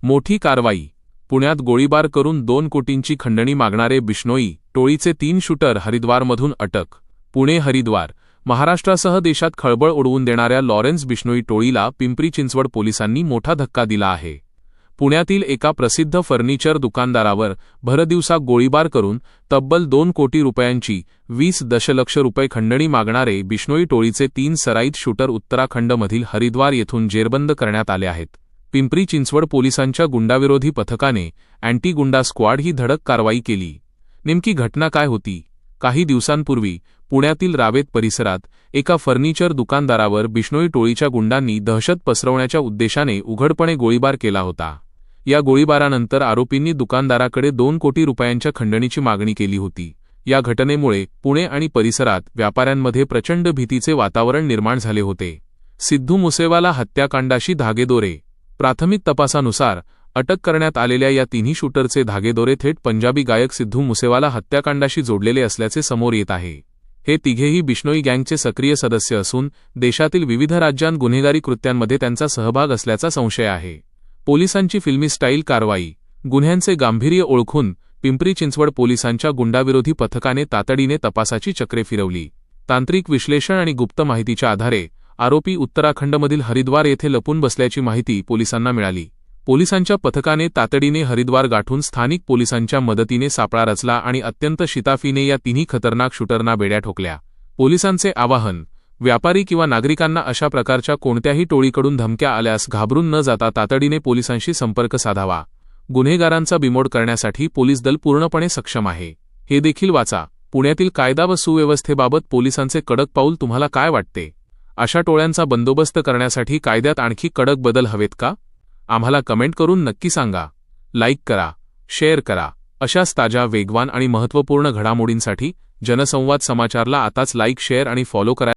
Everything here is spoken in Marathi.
मोठी कारवाई. पुण्यात गोळीबार करून 2 कोटींची खंडणी मागणारे बिश्नोई टोळीचे 3 शूटर हरिद्वारमधून अटक. पुणे हरिद्वार. महाराष्ट्रासह देशात खळबळ उडवून देणाऱ्या लॉरेन्स बिश्नोई टोळीला पिंपरी चिंचवड पोलिसांनी मोठा धक्का दिला आहे. पुण्यातील एका प्रसिद्ध फर्निचर दुकानदारावर भरदिवसा गोळीबार करून तब्बल 2 कोटी रुपयांची 20 दशलक्ष रुपये खंडणी मागणारे बिश्नोई टोळीचे 3 सराईत शूटर उत्तराखंडमधील हरिद्वार येथून जेरबंद करण्यात आले आहेत. पिंपरी चिंचवड पोलिसांच्या गुंडाविरोधी पथकाने अँटी गुंडा स्क्वॉड ही धडक कारवाई केली. नेमकी घटना काय होती? काही दिवसांपूर्वी पुण्यातील रावेत परिसरात एका फर्निचर दुकानदारावर बिश्नोई टोळीच्या गुंडांनी दहशत पसरवण्याच्या उद्देशाने उघडपणे गोळीबार केला होता. या गोळीबारानंतर आरोपींनी दुकानदाराकडे 2 कोटी रुपयांच्या खंडणीची मागणी केली होती. या घटनेमुळे पुणे आणि परिसरात व्यापाऱ्यांमध्ये प्रचंड भीतीचे वातावरण निर्माण झाले होते. सिद्धू मुसेवाला हत्याकांडाशी धागेदोरे. प्राथमिक तपासानुसार अटक करण्यात आलेल्या या तिन्ही शूटरचे धागेदोरे थेट पंजाबी गायक सिद्धू मुसेवाला हत्याकांडाशी जोडलेले असल्याचे समोर येत आहे. हे तिघेही बिश्नोई गँगचे सक्रिय सदस्य असून देशातील विविध राज्यांत गुन्हेगारी कृत्यांमध्ये त्यांचा सहभाग असल्याचा संशय आहे. पोलिसांची फिल्मी स्टाईल कारवाई. गुन्ह्यांचे गांभीर्य ओळखून पिंपरी चिंचवड पोलिसांच्या गुंडाविरोधी पथकाने तातडीने तपासाची चक्रे फिरवली. तांत्रिक विश्लेषण आणि गुप्त माहितीच्या आधारे आरोपी उत्तराखंडमधील हरिद्वार येथे लपून बसल्याची माहिती पोलिसांना मिळाली. पोलिसांच्या पथकाने तातडीने हरिद्वार गाठून स्थानिक पोलिसांच्या मदतीने सापळा रचला आणि अत्यंत शिताफीने या तिन्ही खतरनाक शूटरना बेड्या ठोकल्या. पोलिसांचे आवाहन. व्यापारी किंवा नागरिकांना अशा प्रकारच्या कोणत्याही टोळीकडून धमक्या आल्यास घाबरून न जाता तातडीने पोलिसांशी संपर्क साधावा. गुन्हेगारांचा बिमोड करण्यासाठी पोलीस दल पूर्णपणे सक्षम आहे. हे देखील वाचा. पुण्यातील कायदा व सुव्यवस्थेबाबत पोलिसांचे कडक पाऊल. तुम्हाला काय वाटते? अशा टोळ्यांचा बंदोबस्त करण्यासाठी कायद्यात आणखी कडक बदल हवेत का? आम्हाला कमेंट करून नक्की सांगा. लाईक करा, शेअर करा. अशाच ताज्या, वेगवान आणि महत्त्वपूर्ण घडामोडींसाठी जनसंवाद समाचारला आताच लाईक, शेअर आणि फॉलो करा.